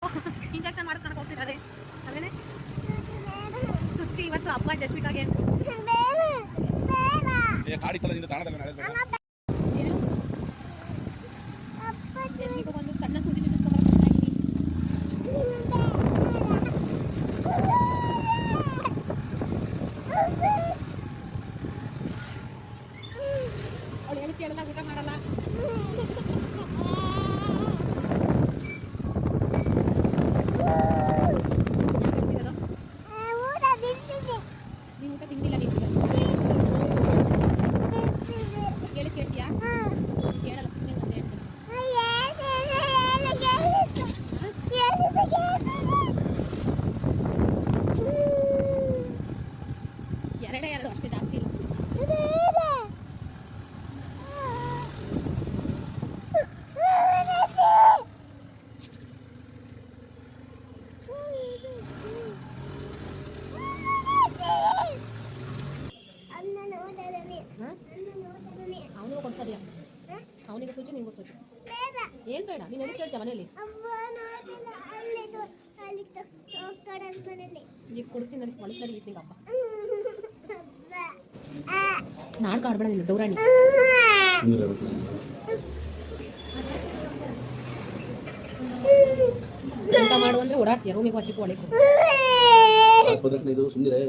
Injection ಮಾಡಿಸ್ಕೊಂಡು ಹೋಗ್ತಿದ್ದಾರೆ. ಅದೇನೆ ತುಚ್ಚಿ ಇವತ್ತು ಅಪ್ಪ ಜಸ್ವಿಕಾಗೆ ಜಸ್ವಿಕಾಗ ಒಂದು ಸಣ್ಣ ಸೂಜಿ ಚುಚ್ಚಿಸ್ಕೊಂಡು ಅವಳು ಹೇಳಿ ಕೇಳಲ್ಲ, ಊಟ ಮಾಡಲ್ಲ. ಎರಡು ಅಷ್ಟೇ, ಜಾಸ್ತಿ ಇಲ್ಲ. ಅವನಿಗೆ ಕೊಡ್ಸೋದಿಲ್ಲ, ಅವನಿಗೆ ಸೂಚಿ ನಿಂಗೂ ಸೂಚಿ. ಏನ್ ಬೇಡ, ನೀನು ಎಲ್ಲಿ ಕೇಳ್ತೀಯ ಮನೇಲಿ? ಈಗ ಕೊಡಿಸ್ತೀನಿ ನೋಡಿ, ಒಳಗೆ ಈವ್ನಿಂಗ್ ಹಬ್ಬ. ನಾಡ್ಕ ಆಡ್ಬೇಡ ನೀನು ದೌರಾಣಿ. ಊಟ ಮಾಡು ಅಂದ್ರೆ ಓಡಾಡ್ತೀಯ, ರೂಮಿಗೆ ಹಚ್ಚಿಕ್ಕೂ ಒಳಗೆ. ಇದು ಸುಮ್ಮನೆ